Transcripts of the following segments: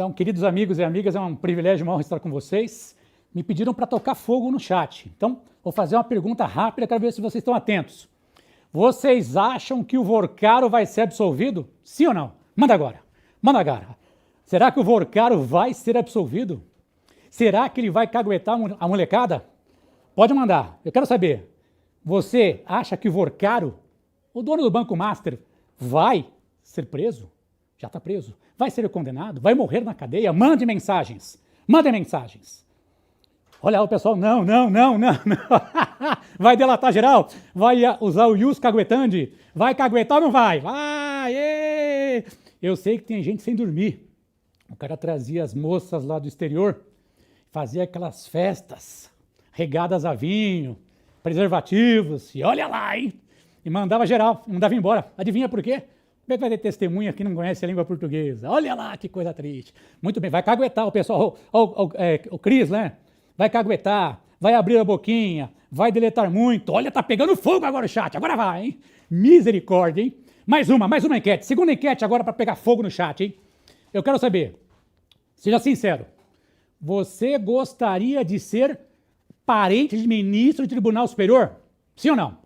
Então, queridos amigos e amigas, é um privilégio, uma honra estar com vocês. Me pediram para tocar fogo no chat. Então, vou fazer uma pergunta rápida, quero ver se vocês estão atentos. Vocês acham que o Vorcaro vai ser absolvido? Sim ou não? Manda agora. Manda agora. Será que o Vorcaro vai ser absolvido? Será que ele vai caguetar a molecada? Pode mandar. Eu quero saber. Você acha que o Vorcaro, o dono do Banco Master, vai ser preso? Já está preso. Vai ser condenado? Vai morrer na cadeia? Mande mensagens. Mandem mensagens. Olha o pessoal, não. Vai delatar geral? Vai usar o ius caguetandi? Vai caguetar ou não vai? Vai! Ê! Eu sei que tem gente sem dormir. O cara trazia as moças lá do exterior, fazia aquelas festas regadas a vinho, preservativos, e olha lá, hein? E mandava geral, mandava embora. Adivinha por quê? Como é que vai ter testemunha que não conhece a língua portuguesa? Olha lá que coisa triste. Muito bem, vai caguetar o pessoal, o Cris, né? Vai caguetar, vai abrir a boquinha, vai deletar muito. Olha, tá pegando fogo agora o chat, agora vai, hein? Misericórdia, hein? Mais uma enquete, segunda enquete agora para pegar fogo no chat, hein? Eu quero saber, seja sincero, você gostaria de ser parente de ministro de Tribunal Superior? Sim ou não?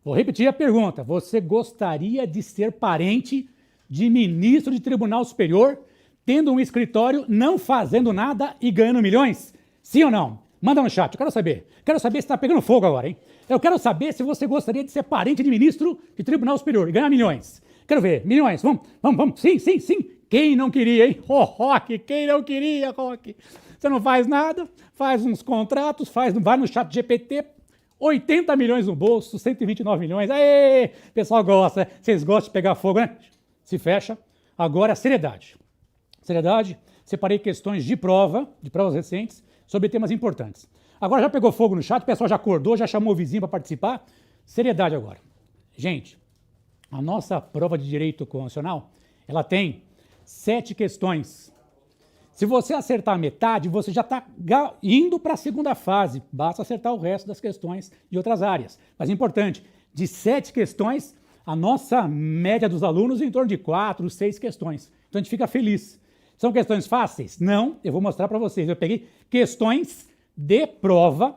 Vou repetir a pergunta. Você gostaria de ser parente de ministro de Tribunal Superior, tendo um escritório, não fazendo nada e ganhando milhões? Sim ou não? Manda no chat, eu quero saber. Quero saber se está pegando fogo agora, hein? Eu quero saber se você gostaria de ser parente de ministro de Tribunal Superior e ganhar milhões. Quero ver, milhões, vamos. Sim. Quem não queria, hein? Roque, quem não queria, Roque? Você não faz nada, faz uns contratos, vai no chat GPT, 80 milhões no bolso, 129 milhões. Aê! Pessoal gosta, vocês gostam de pegar fogo, né? Se fecha. Agora, seriedade. Seriedade, separei questões de provas recentes, sobre temas importantes. Agora já pegou fogo no chat, o pessoal já acordou, já chamou o vizinho para participar. Seriedade agora. Gente, a nossa prova de direito constitucional, ela tem 7 questões. Se você acertar a metade, você já está indo para a segunda fase. Basta acertar o resto das questões de outras áreas. Mas é importante, de 7 questões, a nossa média dos alunos é em torno de 4, 6 questões. Então a gente fica feliz. São questões fáceis? Não, eu vou mostrar para vocês. Eu peguei questões de prova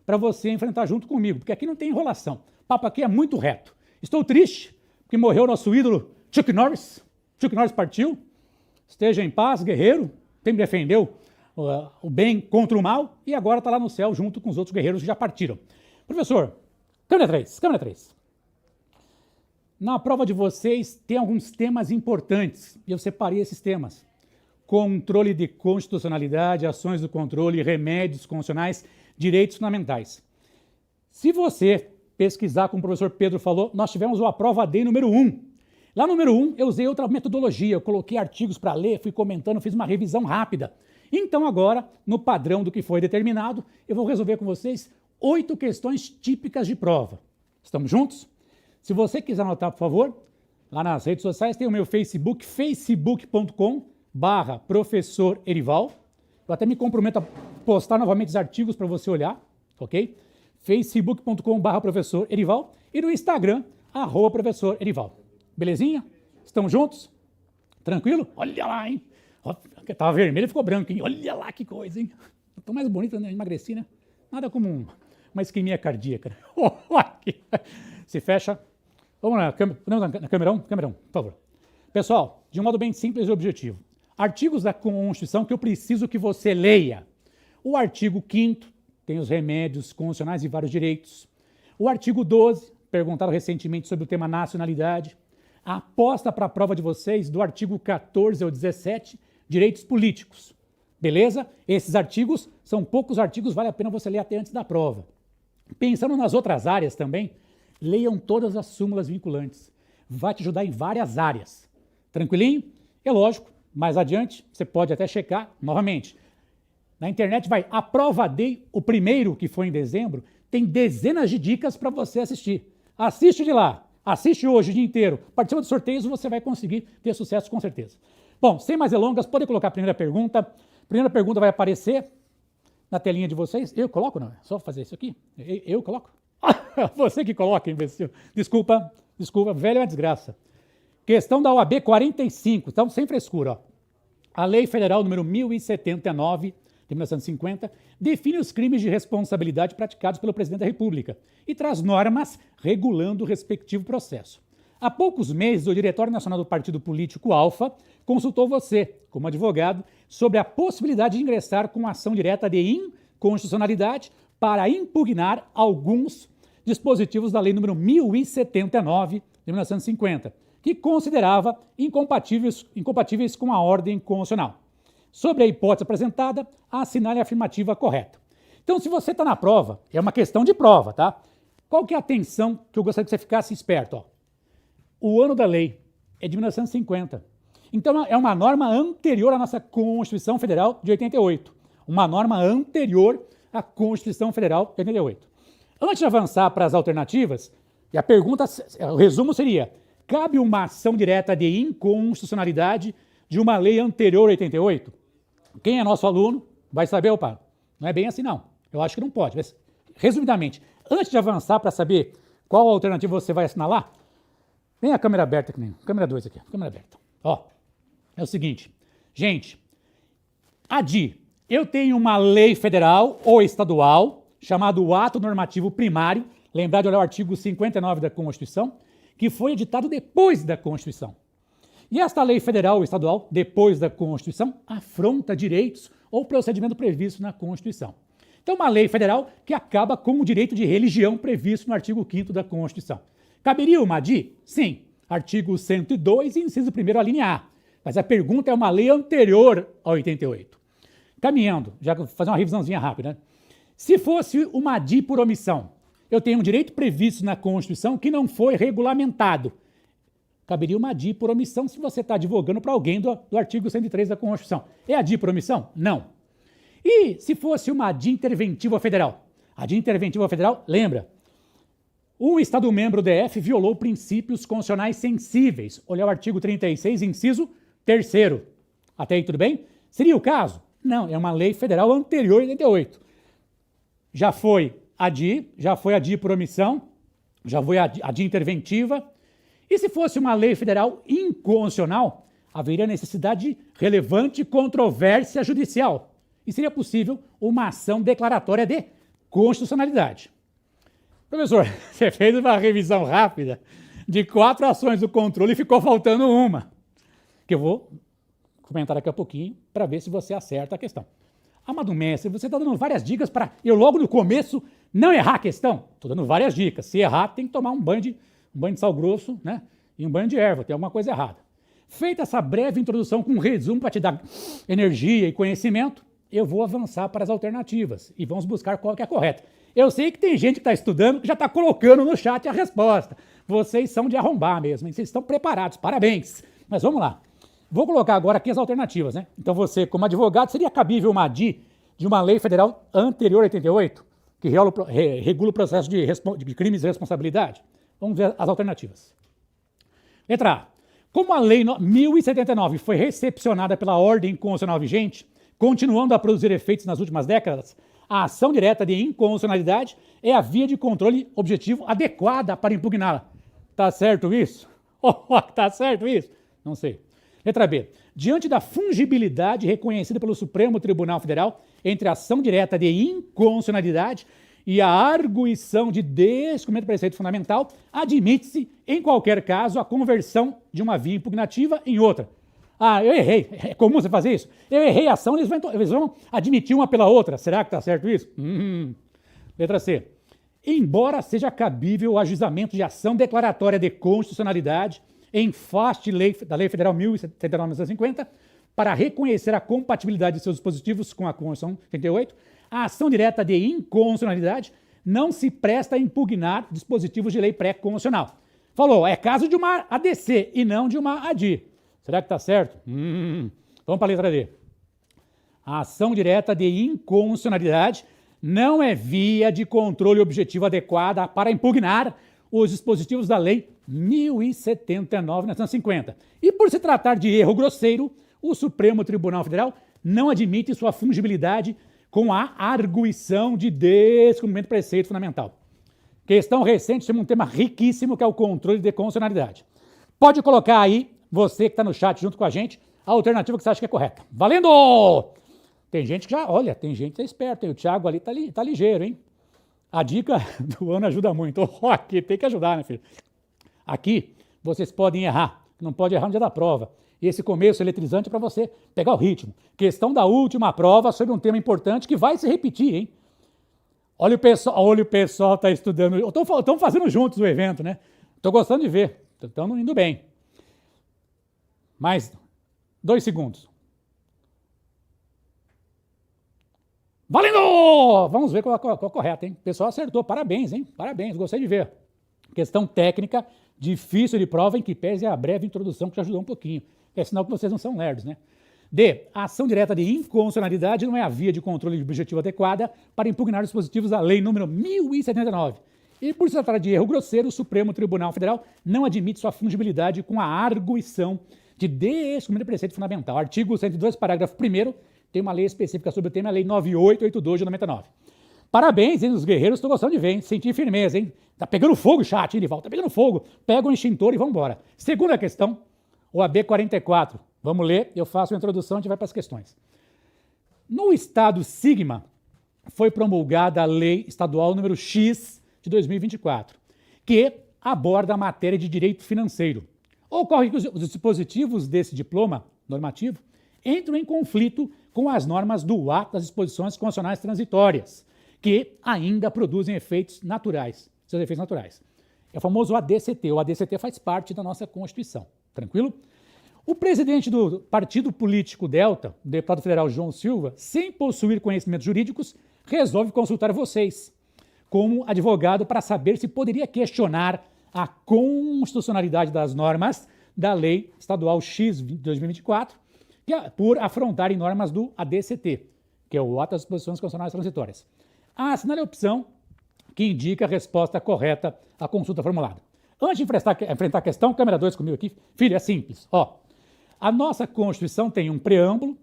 para você enfrentar junto comigo, porque aqui não tem enrolação. O papo aqui é muito reto. Estou triste, porque morreu nosso ídolo Chuck Norris. Chuck Norris partiu. Esteja em paz, guerreiro, sempre defendeu o bem contra o mal e agora está lá no céu junto com os outros guerreiros que já partiram. Professor, câmera 3. Na prova de vocês tem alguns temas importantes e eu separei esses temas. Controle de constitucionalidade, ações do controle, remédios constitucionais, direitos fundamentais. Se você pesquisar, como o professor Pedro falou, nós tivemos a prova D número 1. Lá no número 1, eu usei outra metodologia, eu coloquei artigos para ler, fui comentando, fiz uma revisão rápida. Então agora, no padrão do que foi determinado, eu vou resolver com vocês 8 questões típicas de prova. Estamos juntos? Se você quiser anotar, por favor, lá nas redes sociais tem o meu Facebook, facebook.com/professor Erival. Eu até me comprometo a postar novamente os artigos para você olhar, ok? facebook.com/professor Erival e no Instagram, @professor Erival. Belezinha? Estamos juntos? Tranquilo? Olha lá, hein? Tava vermelho e ficou branco, hein? Olha lá que coisa, hein? Tô mais bonita, né? Emagreci, né? Nada como uma isquemia cardíaca. Se fecha. Vamos lá, câmera 1, por favor. Pessoal, de um modo bem simples e objetivo. Artigos da Constituição que eu preciso que você leia. O artigo 5º tem os remédios constitucionais e vários direitos. O artigo 12, perguntaram recentemente sobre o tema nacionalidade. A aposta para a prova de vocês do artigo 14 ao 17, direitos políticos. Beleza? Esses artigos são poucos artigos, vale a pena você ler até antes da prova. Pensando nas outras áreas também, leiam todas as súmulas vinculantes. Vai te ajudar em várias áreas. Tranquilinho? É lógico, mais adiante você pode até checar novamente. Na internet vai a prova D, o primeiro que foi em dezembro, tem dezenas de dicas para você assistir. Assiste de lá. Assiste hoje o dia inteiro, participa dos sorteios e você vai conseguir ter sucesso com certeza. Bom, sem mais delongas, pode colocar a primeira pergunta. A primeira pergunta vai aparecer na telinha de vocês. Eu coloco, não? É só fazer isso aqui? Eu coloco? Você que coloca, imbecil. Desculpa, velho é uma desgraça. Questão da OAB 45, então sem frescura. Ó. A Lei Federal número 1079, de 1950, define os crimes de responsabilidade praticados pelo Presidente da República e traz normas regulando o respectivo processo. Há poucos meses, o Diretório Nacional do Partido Político Alfa consultou você, como advogado, sobre a possibilidade de ingressar com ação direta de inconstitucionalidade para impugnar alguns dispositivos da Lei número 1079, de 1950, que considerava incompatíveis com a ordem constitucional. Sobre a hipótese apresentada, assinale a afirmativa correta. Então, se você está na prova, é uma questão de prova, tá? Qual que é a atenção que eu gostaria que você ficasse esperto? Ó? O ano da lei é de 1950. Então, é uma norma anterior à nossa Constituição Federal de 88. Uma norma anterior à Constituição Federal de 88. Antes de avançar para as alternativas, a pergunta, o resumo seria: cabe uma ação direta de inconstitucionalidade de uma lei anterior a 88? Quem é nosso aluno vai saber, opa, não é bem assim não. Eu acho que não pode. Mas, resumidamente, antes de avançar para saber qual alternativa você vai assinalar, vem a câmera aberta aqui, câmera 2 aqui, câmera aberta. Ó, é o seguinte, gente, eu tenho uma lei federal ou estadual, chamado Ato Normativo Primário, lembrar de olhar o artigo 59 da Constituição, que foi editado depois da Constituição. E esta lei federal ou estadual, depois da Constituição, afronta direitos ou procedimento previsto na Constituição. Então, uma lei federal que acaba com o direito de religião previsto no artigo 5º da Constituição. Caberia uma ADI? Sim. Artigo 102, inciso 1º, a linha A. Mas a pergunta é uma lei anterior a 88. Caminhando, já vou fazer uma revisãozinha rápida, né? Se fosse uma ADI por omissão, eu tenho um direito previsto na Constituição que não foi regulamentado. Caberia uma ADI por omissão se você está advogando para alguém do artigo 103 da Constituição. É ADI por omissão? Não. E se fosse uma ADI interventiva federal? A ADI interventiva federal, lembra, um Estado membro do DF violou princípios constitucionais sensíveis. Olha o artigo 36, inciso 3º. Até aí tudo bem? Seria o caso? Não, é uma lei federal anterior a 88. Já foi ADI por omissão, já foi ADI interventiva. E se fosse uma lei federal inconstitucional, haveria necessidade de relevante controvérsia judicial. E seria possível uma ação declaratória de constitucionalidade. Professor, você fez uma revisão rápida de 4 ações do controle e ficou faltando uma, que eu vou comentar daqui a pouquinho para ver se você acerta a questão. Amado mestre, você está dando várias dicas para eu logo no começo não errar a questão? Estou dando várias dicas. Se errar, tem que tomar um banho de sal grosso, né? E um banho de erva, tem alguma coisa errada. Feita essa breve introdução com um resumo para te dar energia e conhecimento, eu vou avançar para as alternativas e vamos buscar qual que é a correta. Eu sei que tem gente que está estudando que já está colocando no chat a resposta. Vocês são de arrombar mesmo, vocês estão preparados, parabéns. Mas vamos lá. Vou colocar agora aqui as alternativas, né? Então você, como advogado, seria cabível uma ADI de uma lei federal anterior a 88, que regula o processo de crimes de responsabilidade? Vamos ver as alternativas. Letra A. Como a Lei 1079 foi recepcionada pela ordem constitucional vigente, continuando a produzir efeitos nas últimas décadas, a ação direta de inconstitucionalidade é a via de controle objetivo adequada para impugná-la. Tá certo isso? Tá certo isso? Não sei. Letra B. Diante da fungibilidade reconhecida pelo Supremo Tribunal Federal entre a ação direta de inconstitucionalidade e a arguição de descumprimento do preceito fundamental, admite-se, em qualquer caso, a conversão de uma via impugnativa em outra. Ah, eu errei. É comum você fazer isso? Eu errei a ação, eles vão admitir uma pela outra. Será que está certo isso? Letra C. Embora seja cabível o ajuizamento de ação declaratória de constitucionalidade em face da Lei Federal 1079/1950, para reconhecer a compatibilidade de seus dispositivos com a Constituição 88, a ação direta de inconstitucionalidade não se presta a impugnar dispositivos de lei pré-constitucional. Falou, é caso de uma ADC e não de uma ADI. Será que está certo? Vamos para a letra D. A ação direta de inconstitucionalidade não é via de controle objetivo adequada para impugnar os dispositivos da Lei 1079/1950. E por se tratar de erro grosseiro, o Supremo Tribunal Federal não admite sua fungibilidade com a arguição de descumprimento do preceito fundamental. Questão recente sobre um tema riquíssimo que é o controle de constitucionalidade. Pode colocar aí, você que está no chat junto com a gente, a alternativa que você acha que é correta. Valendo! Tem gente que já, olha, tem gente que é esperto, hein? O Thiago ali tá ligeiro, hein? A dica do ano ajuda muito. Aqui tem que ajudar, né, filho? Aqui vocês podem errar, não pode errar no dia da prova. E esse começo eletrizante é para você pegar o ritmo. Questão da última prova sobre um tema importante que vai se repetir, hein? Olha o pessoal tá estudando. Estão fazendo juntos o evento, né? Estou gostando de ver. Estão indo bem. Mais 2 segundos. Valendo! Vamos ver qual é correta, hein? O pessoal acertou. Parabéns, hein? Parabéns, gostei de ver. Questão técnica, difícil de prova, em que pese a breve introdução que te ajudou um pouquinho. É sinal que vocês não são nerds, né? D. A ação direta de inconstitucionalidade não é a via de controle objetivo adequada para impugnar os dispositivos da Lei nº 1079. E por se tratar de erro grosseiro, o Supremo Tribunal Federal não admite sua fungibilidade com a arguição de descumprimento de preceito fundamental. Artigo 102, parágrafo 1º, tem uma lei específica sobre o tema, a Lei 9882 de 99. Parabéns, hein, os guerreiros, estou gostando de ver, hein? Senti firmeza, hein? Tá pegando fogo o chat, hein, Lival? Tá pegando fogo. Pega o extintor e vamos embora. Segunda questão, OAB 44. Vamos ler, eu faço a introdução e a gente vai para as questões. No estado Sigma, foi promulgada a Lei Estadual número X de 2024, que aborda a matéria de direito financeiro. Ocorre que os dispositivos desse diploma normativo entram em conflito com as normas do ato das disposições constitucionais transitórias, que ainda produzem efeitos naturais, seus efeitos naturais. É o famoso ADCT. O ADCT faz parte da nossa Constituição. Tranquilo? O presidente do partido político Delta, o deputado federal João Silva, sem possuir conhecimentos jurídicos, resolve consultar vocês como advogado para saber se poderia questionar a constitucionalidade das normas da Lei Estadual X de 2024, por afrontarem normas do ADCT, que é o Ato das Disposições Constitucionais Transitórias. Assinale a opção que indica a resposta correta à consulta formulada. Antes de enfrentar a questão, câmera 2 comigo aqui, filho, é simples. Ó, a nossa Constituição tem um preâmbulo,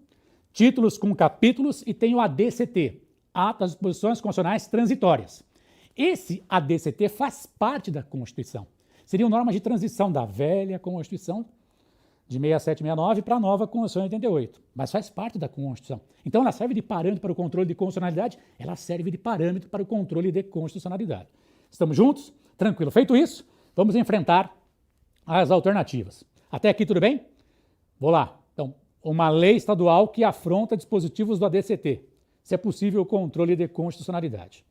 títulos com capítulos e tem o ADCT, Ato das Disposições Constitucionais Transitórias. Esse ADCT faz parte da Constituição. Seriam normas de transição da velha Constituição de 67 e 69 para a nova Constituição de 88, mas faz parte da Constituição. Então ela serve de parâmetro para o controle de constitucionalidade, ela serve de parâmetro para o controle de constitucionalidade. Estamos juntos? Tranquilo. Feito isso, vamos enfrentar as alternativas. Até aqui tudo bem? Vou lá. Então, uma lei estadual que afronta dispositivos do ADCT. Se é possível o controle de constitucionalidade.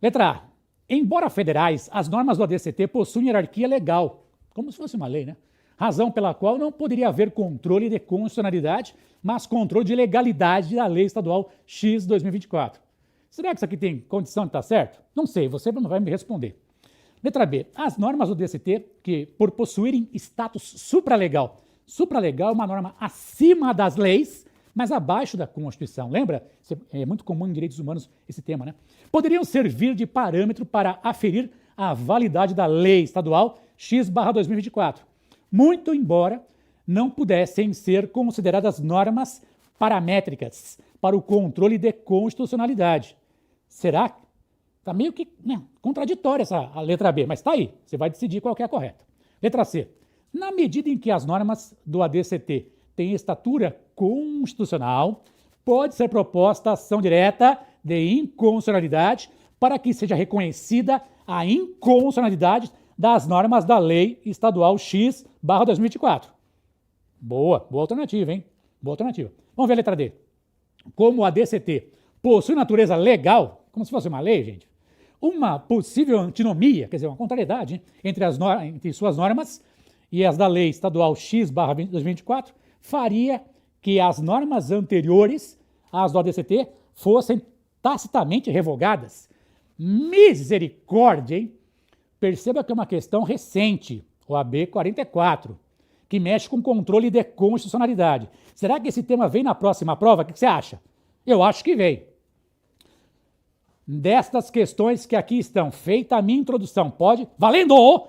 Letra A. Embora federais, as normas do ADCT possuem hierarquia legal, como se fosse uma lei, né? Razão pela qual não poderia haver controle de constitucionalidade, mas controle de legalidade da Lei Estadual X 2024. Será que isso aqui tem condição de estar certo? Não sei, você não vai me responder. Letra B. As normas do DCT, que por possuírem status supralegal é uma norma acima das leis, mas abaixo da Constituição. Lembra? É muito comum em direitos humanos esse tema, né? Poderiam servir de parâmetro para aferir a validade da Lei Estadual X/2024. Muito embora não pudessem ser consideradas normas paramétricas para o controle de constitucionalidade. Será? Está meio que contraditória a letra B, mas está aí. Você vai decidir qual que é a correta. Letra C. Na medida em que as normas do ADCT têm estatura constitucional, pode ser proposta ação direta de inconstitucionalidade para que seja reconhecida a inconstitucionalidade das normas da Lei Estadual X/2024. Boa alternativa, hein? Boa alternativa. Vamos ver a letra D. Como o ADCT possui natureza legal, como se fosse uma lei, gente, uma possível antinomia, quer dizer, uma contrariedade entre suas normas e as da Lei Estadual X/2024, faria que as normas anteriores às do ADCT fossem tacitamente revogadas. Misericórdia, hein? Perceba que é uma questão recente, OAB 44, que mexe com controle de constitucionalidade. Será que esse tema vem na próxima prova? O que você acha? Eu acho que vem. Destas questões que aqui estão, feita a minha introdução, pode... Valendo!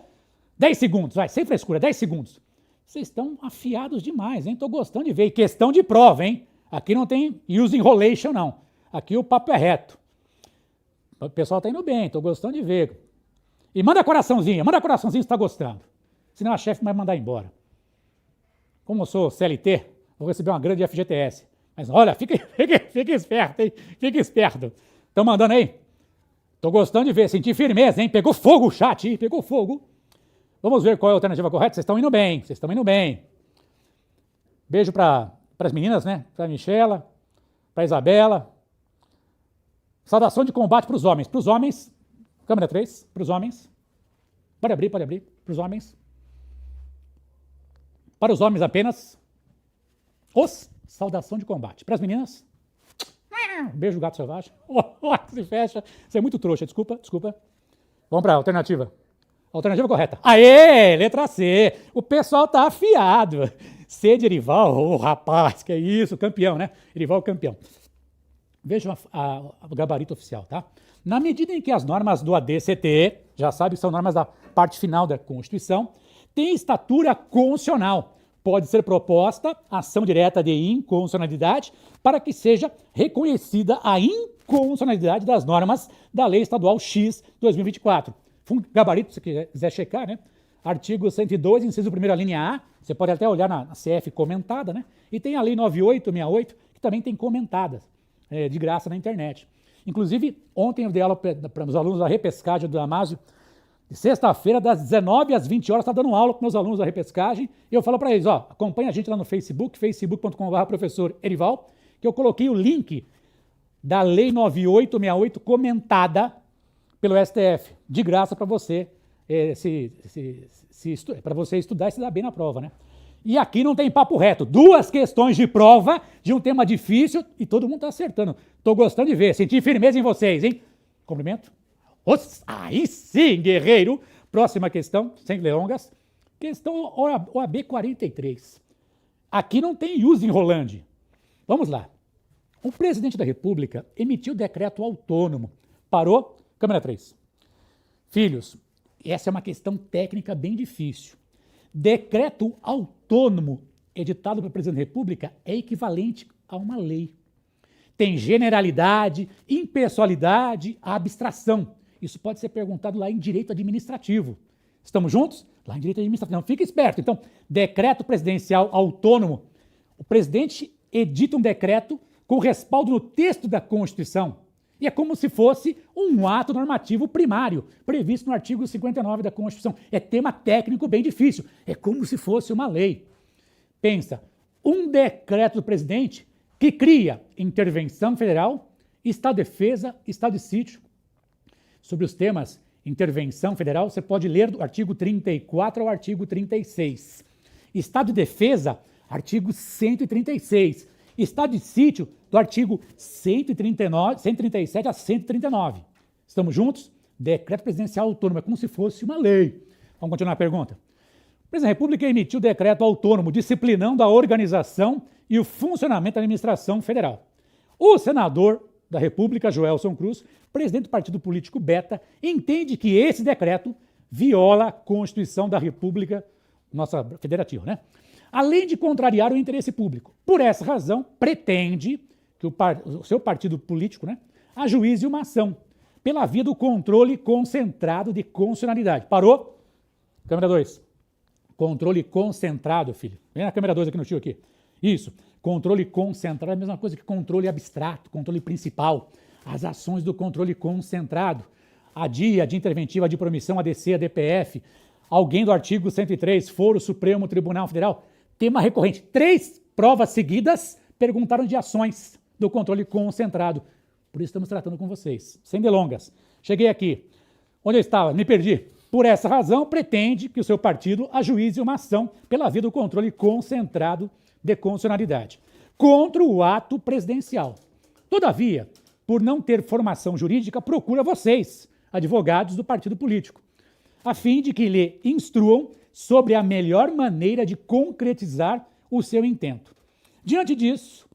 10 segundos, vai, sem frescura, 10 segundos. Vocês estão afiados demais, hein? Estou gostando de ver. E questão de prova, hein? Aqui não tem use enrolation, não. Aqui o papo é reto. O pessoal está indo bem, estou gostando de ver. E manda coraçãozinho se está gostando. senão a chefe vai mandar embora. Como eu sou CLT, vou receber uma grande FGTS. Mas olha, fica esperto, hein? Fica esperto. Estão mandando aí? Tô gostando de ver, senti firmeza, hein? Pegou fogo o chat, hein? Pegou fogo. Vamos ver qual é a alternativa correta. Vocês estão indo bem, vocês estão indo bem. Beijo para as meninas, né? Para a Michela, para a Isabela. Saudação de combate para os homens. Para os homens, câmera 3, para os homens. Pode abrir, para os homens. Para os homens apenas. Saudação de combate. Para as meninas, beijo gato selvagem. Se fecha. Você é muito trouxa, desculpa. Vamos para a alternativa. Alternativa correta. Aê, letra C. O pessoal tá afiado. C de Erival, rapaz, que é isso, campeão, né? Erival campeão. Vejam o gabarito oficial, tá? Na medida em que as normas do ADCT, já sabe que são normas da parte final da Constituição, têm estatura constitucional. Pode ser proposta ação direta de inconstitucionalidade para que seja reconhecida a inconstitucionalidade das normas da Lei Estadual X 2024. Gabarito, se quiser checar, né? Artigo 102, inciso 1º, linha A, você pode até olhar na CF comentada, né? E tem a Lei 9868, que também tem comentadas, de graça na internet. Inclusive, ontem eu dei aula para os alunos da repescagem do Damásio, de sexta-feira, das 19 às 20 horas, está dando aula com meus alunos da repescagem, e eu falo para eles, ó, acompanha a gente lá no Facebook, facebook.com/professor Erival, que eu coloquei o link da Lei 9868 comentada pelo STF, de graça para você, para você estudar e se dar bem na prova, né? E aqui não tem papo reto, 2 questões de prova de um tema difícil e todo mundo está acertando. Estou gostando de ver, senti firmeza em vocês, hein? Cumprimento. Aí sim, guerreiro. Próxima questão, sem delongas. Questão OAB 43. Aqui não tem uso enrolante. Vamos lá. O presidente da República emitiu decreto autônomo. Parou? Câmera 3. Filhos, essa é uma questão técnica bem difícil. Decreto autônomo editado pelo presidente da República é equivalente a uma lei. Tem generalidade, impessoalidade, abstração. Isso pode ser perguntado lá em direito administrativo. Estamos juntos? Lá em direito administrativo. Não, fica esperto. Então, decreto presidencial autônomo. O presidente edita um decreto com respaldo no texto da Constituição. E é como se fosse um ato normativo primário, previsto no artigo 59 da Constituição. É tema técnico bem difícil. É como se fosse uma lei. Pensa, um decreto do presidente que cria intervenção federal, estado de defesa, estado de sítio. Sobre os temas intervenção federal, você pode ler do artigo 34 ao artigo 36. Estado de defesa, artigo 136. Estado de sítio, do artigo 137 a 139. Estamos juntos? Decreto presidencial autônomo, é como se fosse uma lei. Vamos continuar a pergunta. O presidente da República emitiu decreto autônomo disciplinando a organização e o funcionamento da administração federal. O senador da República, Joelson Cruz, presidente do partido político Beta, entende que esse decreto viola a Constituição da República, nossa federativa, né? Além de contrariar o interesse público. Por essa razão, pretende que o seu partido político, né, ajuize uma ação pela via do controle concentrado de constitucionalidade. Parou? Câmera 2. Controle concentrado, filho. Vem na câmera 2 aqui no tio aqui. Isso. Controle concentrado é a mesma coisa que controle abstrato, controle principal. As ações do controle concentrado. A DIA, a de interventiva, a de promissão, a DC, a DPF. Alguém do artigo 103, Foro Supremo Tribunal Federal. Tema recorrente. 3 provas seguidas perguntaram de ações do controle concentrado. Por isso estamos tratando com vocês. Sem delongas. Cheguei aqui. Onde eu estava? Me perdi. Por essa razão, pretende que o seu partido ajuize uma ação pela via do controle concentrado de constitucionalidade contra o ato presidencial. Todavia, por não ter formação jurídica, procura vocês, advogados do partido político, a fim de que lhe instruam sobre a melhor maneira de concretizar o seu intento. Diante disso,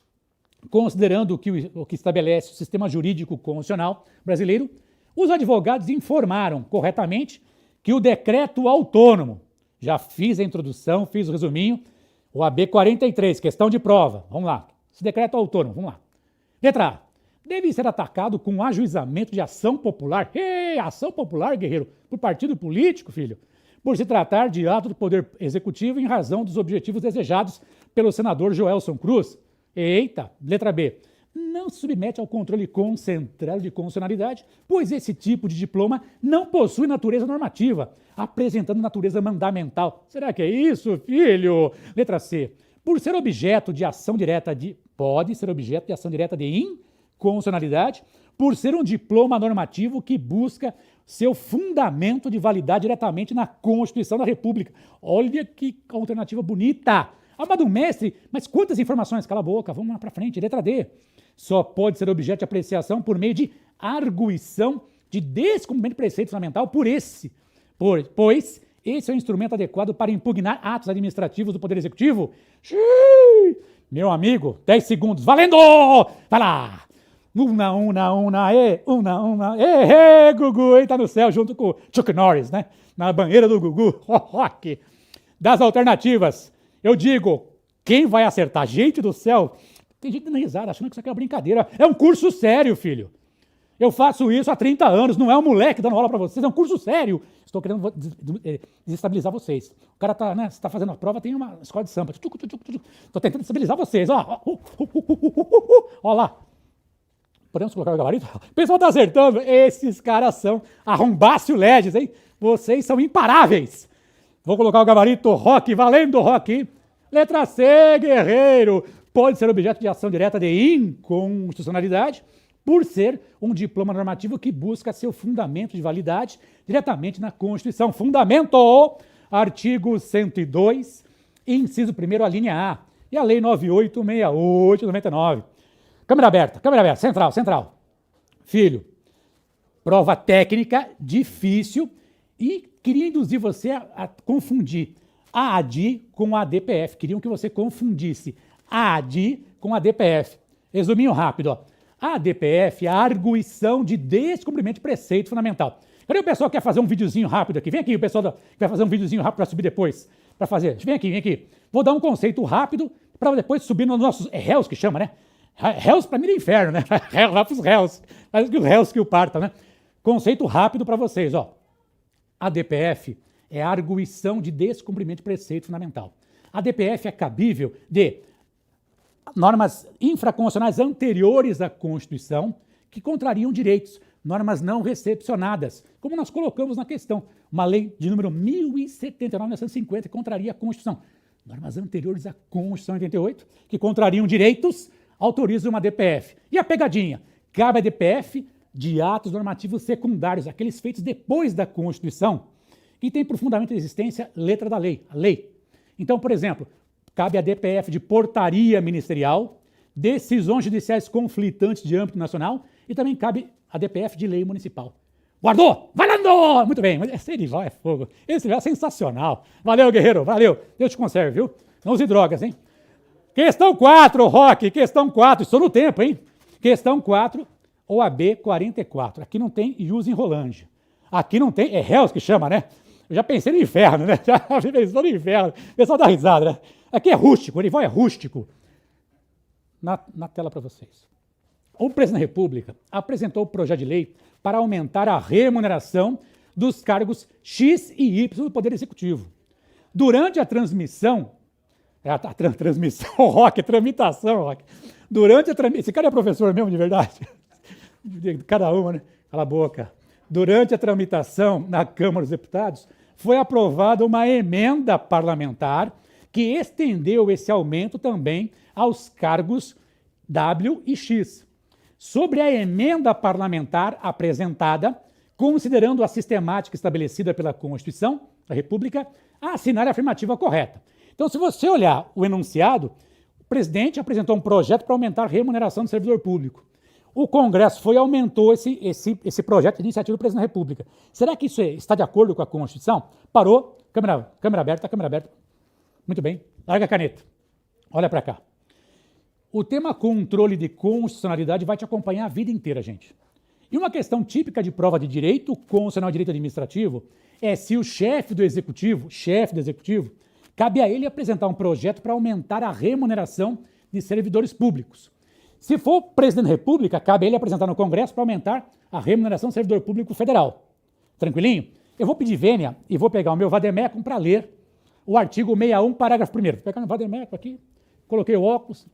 considerando o que estabelece o sistema jurídico constitucional brasileiro, os advogados informaram corretamente que o decreto autônomo, já fiz a introdução, fiz o resuminho, o AB 43, questão de prova, vamos lá, esse decreto autônomo, vamos lá. Letra A, deve ser atacado com um ajuizamento de ação popular, ação popular, guerreiro, por partido político, filho, por se tratar de ato do Poder Executivo em razão dos objetivos desejados pelo senador Joelson Cruz. Eita, letra B. Não se submete ao controle concentrado de constitucionalidade, pois esse tipo de diploma não possui natureza normativa, apresentando natureza mandamental. Será que é isso, filho? Letra C. Por ser objeto de ação direta de... Pode ser objeto de ação direta de inconstitucionalidade, por ser um diploma normativo que busca seu fundamento de validade diretamente na Constituição da República. Olha que alternativa bonita! Amado mestre, mas quantas informações? Cala a boca, vamos lá para frente. Letra D. Só pode ser objeto de apreciação por meio de arguição de descumprimento de preceito fundamental pois esse é o instrumento adequado para impugnar atos administrativos do Poder Executivo. Xiii! Meu amigo, 10 segundos, valendo! Vai lá! Gugu, ele tá no céu junto com o Chuck Norris, né? Na banheira do Gugu. Rock. Das alternativas, eu digo, quem vai acertar? Gente do céu, tem gente dando risada, achando que isso aqui é uma brincadeira. É um curso sério, filho. Eu faço isso há 30 anos, não é um moleque dando aula para vocês, é um curso sério. Estou querendo desestabilizar vocês. O cara tá, né, você tá fazendo a prova, tem uma escola de samba. Estou tentando estabilizar vocês, ó. Ó lá. Podemos colocar o gabarito? O pessoal tá acertando. Esses caras são arrombácio LEDs, hein? Vocês são imparáveis. Vou colocar o gabarito rock, valendo rock. Letra C, guerreiro. Pode ser objeto de ação direta de inconstitucionalidade por ser um diploma normativo que busca seu fundamento de validade diretamente na Constituição. Fundamento, artigo 102, inciso 1º, a linha A. E a Lei 9868/99. Câmera aberta, central. Filho, prova técnica, difícil, e queria induzir você a confundir a ADI com a ADPF. Queriam que você confundisse a ADI com a ADPF. Resuminho rápido, ó. A ADPF é a arguição de descumprimento de preceito fundamental. Cadê o pessoal que quer fazer um videozinho rápido aqui? Vem aqui o pessoal que vai fazer um videozinho rápido para subir depois. Para fazer. Vem aqui. Vou dar um conceito rápido para depois subir nos nossos réus, que chama, né? Réus para mim é inferno, né? Lá para os réus. Mas que os réus que o partam, né? Conceito rápido para vocês, ó. A ADPF é a arguição de descumprimento de preceito fundamental. A ADPF é cabível de normas infraconstitucionais anteriores à Constituição que contrariam direitos, normas não recepcionadas, como nós colocamos na questão. Uma lei de número 1079/1950 que contraria a Constituição. Normas anteriores à Constituição de 88 que contrariam direitos, autorizam uma ADPF. E a pegadinha? Cabe à ADPF de atos normativos secundários, aqueles feitos depois da Constituição, que tem por fundamento de existência letra da lei, a lei. Então, por exemplo, cabe à DPF de portaria ministerial, decisões judiciais conflitantes de âmbito nacional e também cabe a DPF de lei municipal. Guardou? Valendo! Muito bem, mas esse rival é fogo. Esse rival é sensacional. Valeu, guerreiro, valeu. Deus te conserve, viu? Não use drogas, hein? Questão 4, Rock, questão 4. Estou no tempo, hein? Questão 4, OAB 44. Aqui não tem ius in Rolândia. Aqui não tem, é réus que chama, né? Eu já pensei no inferno, né? Já pensou no inferno. O pessoal dá risada, né? Aqui é rústico, o rival é rústico. Na tela para vocês. O presidente da República apresentou o projeto de lei para aumentar a remuneração dos cargos X e Y do Poder Executivo. Durante a transmissão, tramitação, Rock. Durante a tramitação, esse cara é professor mesmo, de verdade? Cada uma, né? Cala a boca. Durante a tramitação na Câmara dos Deputados, foi aprovada uma emenda parlamentar que estendeu esse aumento também aos cargos W e X. Sobre a emenda parlamentar apresentada, considerando a sistemática estabelecida pela Constituição da República, a assinar a afirmativa correta. Então, se você olhar o enunciado, o presidente apresentou um projeto para aumentar a remuneração do servidor público. O Congresso foi e aumentou esse projeto de iniciativa do presidente da República. Será que isso está de acordo com a Constituição? Parou. Câmera aberta. Muito bem. Larga a caneta. Olha para cá. O tema controle de constitucionalidade vai te acompanhar a vida inteira, gente. E uma questão típica de prova de direito constitucional e direito administrativo é se o chefe do executivo, cabe a ele apresentar um projeto para aumentar a remuneração de servidores públicos. Se for o presidente da República, cabe a ele apresentar no Congresso para aumentar a remuneração do servidor público federal. Tranquilinho? Eu vou pedir vênia e vou pegar o meu vademecum para ler o artigo 61, parágrafo 1º. Vou pegar meu vademecum aqui, coloquei o óculos.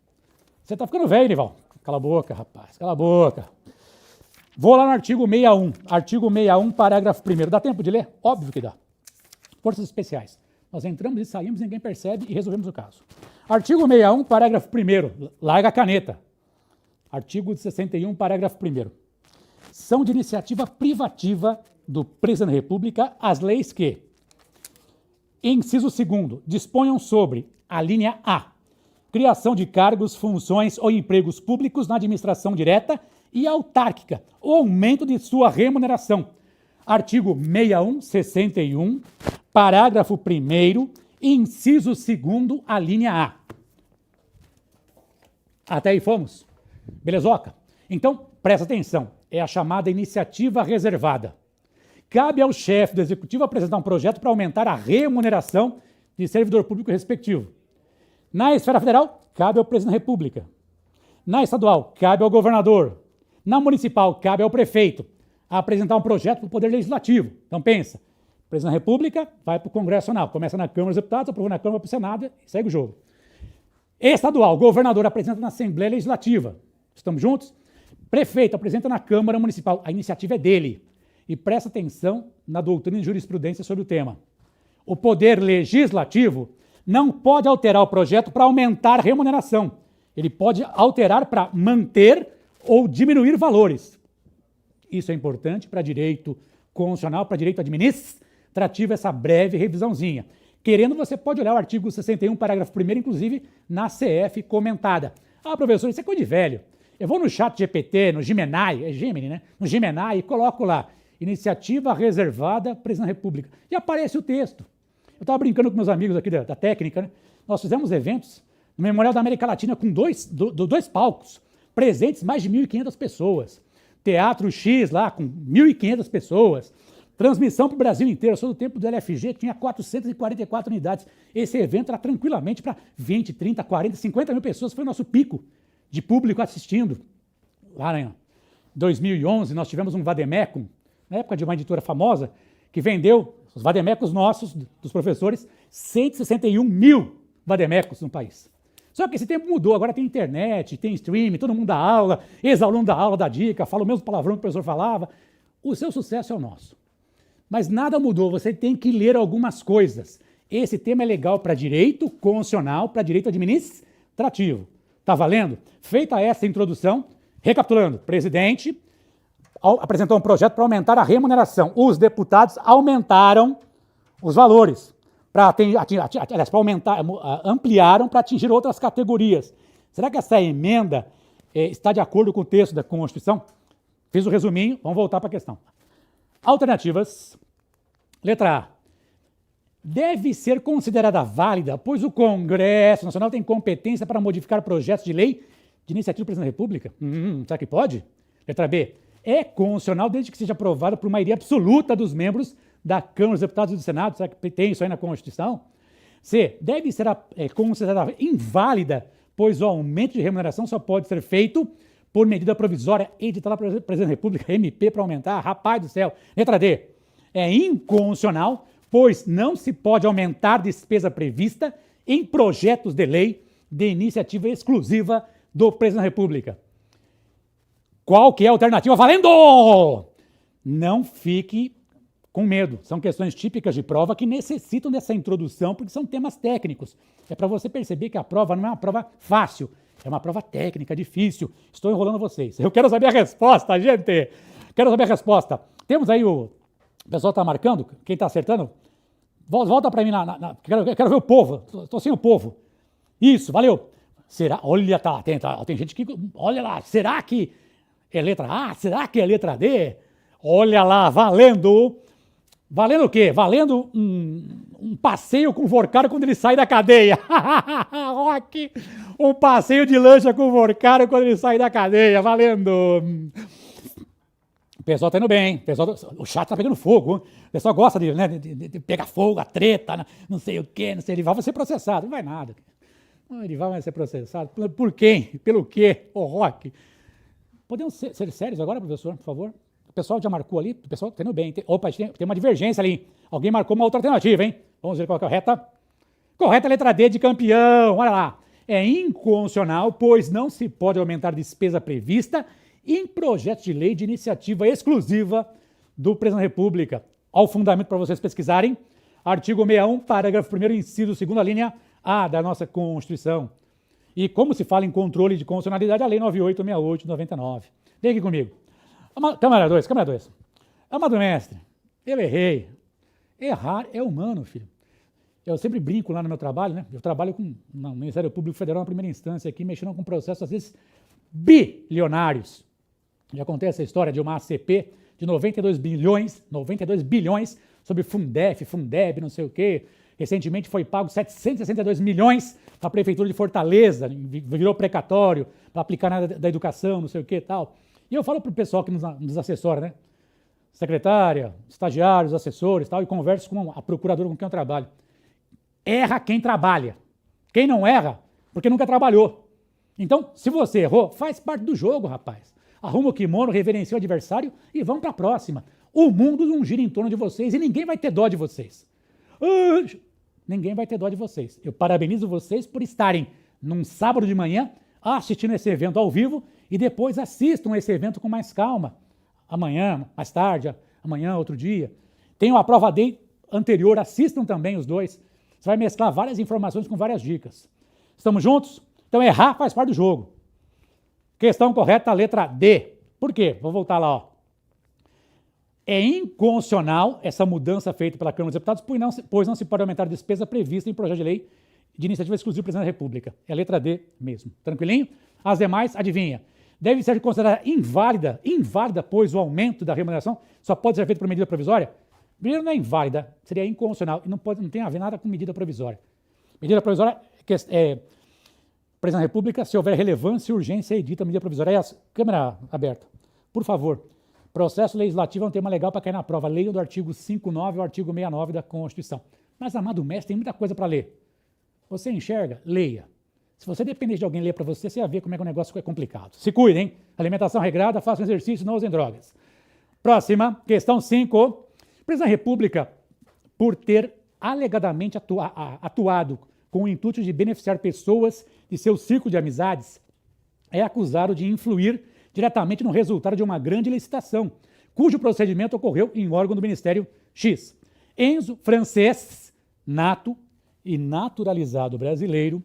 Você está ficando velho, Nival. Cala a boca, rapaz, cala a boca. Vou lá no artigo 61. Artigo 61, parágrafo 1º. Dá tempo de ler? Óbvio que dá. Forças especiais. Nós entramos e saímos, ninguém percebe e resolvemos o caso. Artigo 61, parágrafo 1º. Larga a caneta. Artigo 61, parágrafo 1º. São de iniciativa privativa do Presidente da República as leis que, inciso 2º, disponham sobre a linha A, criação de cargos, funções ou empregos públicos na administração direta e autárquica, ou aumento de sua remuneração. Artigo 61, 61, parágrafo 1º, inciso 2º, a linha A. Até aí fomos? Belezoca? Então, presta atenção, é a chamada iniciativa reservada. Cabe ao chefe do executivo apresentar um projeto para aumentar a remuneração de servidor público respectivo. Na esfera federal, cabe ao presidente da República. Na estadual, cabe ao governador. Na municipal, cabe ao prefeito apresentar um projeto para o Poder Legislativo. Então pensa, o presidente da República vai para o Congresso Nacional, começa na Câmara dos Deputados, aprova na Câmara para o Senado e segue o jogo. Estadual, o governador apresenta na Assembleia Legislativa. Estamos juntos? Prefeito apresenta na Câmara Municipal. A iniciativa é dele. E presta atenção na doutrina de jurisprudência sobre o tema. O Poder Legislativo não pode alterar o projeto para aumentar a remuneração. Ele pode alterar para manter ou diminuir valores. Isso é importante para direito constitucional, para direito administrativo, essa breve revisãozinha. Querendo, você pode olhar o artigo 61, parágrafo 1º, inclusive na CF comentada. Ah, professor, isso é coisa de velho. Eu vou no chat GPT, no Gemini, é Gemini, né? No Gemini e coloco lá, iniciativa reservada, Presidente da República. E aparece o texto. Eu estava brincando com meus amigos aqui da técnica, né? Nós fizemos eventos no Memorial da América Latina com dois palcos, presentes mais de 1.500 pessoas. Teatro X lá com 1.500 pessoas. Transmissão para o Brasil inteiro. Eu sou do tempo do LFG, tinha 444 unidades. Esse evento era tranquilamente para 20, 30, 40, 50 mil pessoas. Foi o nosso pico de público assistindo. Lá em 2011, nós tivemos um vademecum, na época de uma editora famosa, que vendeu os vademecums nossos, dos professores, 161 mil vademecums no país. Só que esse tempo mudou, agora tem internet, tem streaming, todo mundo dá aula, ex-aluno dá aula, dá dica, fala o mesmo palavrão que o professor falava. O seu sucesso é o nosso. Mas nada mudou, você tem que ler algumas coisas. Esse tema é legal para direito constitucional, para direito administrativo. Tá valendo? Feita essa introdução, recapitulando, presidente apresentou um projeto para aumentar a remuneração. Os deputados aumentaram os valores, ampliaram para atingir outras categorias. Será que essa emenda está de acordo com o texto da Constituição? Fiz o resuminho, vamos voltar para a questão. Alternativas. Letra A. Deve ser considerada válida, pois o Congresso Nacional tem competência para modificar projetos de lei de iniciativa do Presidente da República. Será que pode? Letra B. É constitucional desde que seja aprovado por maioria absoluta dos membros da Câmara dos Deputados e do Senado. Será que tem isso aí na Constituição? C. Deve ser considerada inválida, pois o aumento de remuneração só pode ser feito por medida provisória editada pelo Presidente da República, MP, para aumentar. Rapaz do céu. Letra D. É inconstitucional, pois não se pode aumentar despesa prevista em projetos de lei de iniciativa exclusiva do Presidente da República. Qual que é a alternativa? Valendo! Não fique com medo. São questões típicas de prova que necessitam dessa introdução, porque são temas técnicos. É para você perceber que a prova não é uma prova fácil, é uma prova técnica, difícil. Estou enrolando vocês. Eu quero saber a resposta, gente! Quero saber a resposta. Temos aí o pessoal está marcando? Quem está acertando? Volta para mim, quero ver o povo. Estou sem o povo. Isso, valeu. Será? Olha, tem gente que... Olha lá, será que é letra A? Será que é letra D? Olha lá, valendo. Valendo o quê? Valendo um passeio com o Vorcaro quando ele sai da cadeia. Rock! Um passeio de lancha com o Vorcaro quando ele sai da cadeia. Valendo. O pessoal tá indo bem. O chat tá pegando fogo. O pessoal gosta de pegar fogo, a treta, não sei o quê, não sei. Ele vai ser processado. Não vai nada. Ele vai ser processado. Por quem? Pelo quê? Ô, Rock. Podemos ser sérios agora, professor, por favor? pessoal já marcou ali, o pessoal entendeu bem. Opa, tem uma divergência ali. Alguém marcou uma outra alternativa, hein? Vamos ver qual é a correta. Correta, letra D de campeão. Olha lá. É inconstitucional, pois não se pode aumentar despesa prevista em projeto de lei de iniciativa exclusiva do Presidente da República. Ao fundamento para vocês pesquisarem, artigo 61, parágrafo 1º, inciso 2ª linha A da nossa Constituição. E como se fala em controle de constitucionalidade, a Lei 9868 de 99. Vem aqui comigo. Câmara 2. Amado mestre, eu errei. Errar é humano, filho. Eu sempre brinco lá no meu trabalho, né? Eu trabalho no Ministério Público Federal na primeira instância aqui, mexendo com processos, às vezes, bilionários. Já contei essa história de uma ACP de 92 bilhões sobre Fundef, Fundeb, não sei o quê. Recentemente foi pago 762 milhões para a Prefeitura de Fortaleza, virou precatório para aplicar na área da educação, não sei o quê e tal. E eu falo para o pessoal que nos assessora, né? Secretária, estagiários, assessores e tal, e converso com a procuradora com quem eu trabalho. Erra quem trabalha. Quem não erra, porque nunca trabalhou. Então, se você errou, faz parte do jogo, rapaz. Arruma o kimono, reverencia o adversário e vamos para a próxima. O mundo não gira em torno de vocês e ninguém vai ter dó de vocês. Ninguém vai ter dó de vocês. Eu parabenizo vocês por estarem num sábado de manhã assistindo esse evento ao vivo e depois assistam esse evento com mais calma. Amanhã, mais tarde, amanhã, outro dia. Tem a prova day anterior, assistam também os dois. Você vai mesclar várias informações com várias dicas. Estamos juntos? Então errar faz parte do jogo. Questão correta, letra D. Por quê? Vou voltar lá, ó. É inconstitucional essa mudança feita pela Câmara dos Deputados, pois não se pode aumentar a despesa prevista em projeto de lei de iniciativa exclusiva do Presidente da República. É a letra D mesmo. Tranquilinho? As demais, adivinha? Deve ser considerada inválida, pois o aumento da remuneração só pode ser feito por medida provisória. Primeiro, não é inválida, seria inconstitucional e não tem a ver nada com medida provisória. Medida provisória é Presidente da República, se houver relevância e urgência, edita a medida provisória. Câmera aberta, por favor. Processo legislativo é um tema legal para cair na prova. Leiam do artigo 59 ao artigo 69 da Constituição. Mas, amado mestre, tem muita coisa para ler. Você enxerga? Leia. Se você depender de alguém ler para você, você vai ver como é que o negócio é complicado. Se cuidem, alimentação regrada, façam exercício, não usem drogas. Próxima, questão 5. O Presidente da República, por ter alegadamente atuado com o intuito de beneficiar pessoas de seu círculo de amizades, é acusado de influir diretamente no resultado de uma grande licitação, cujo procedimento ocorreu em órgão do Ministério X. Enzo, francês, nato e naturalizado brasileiro,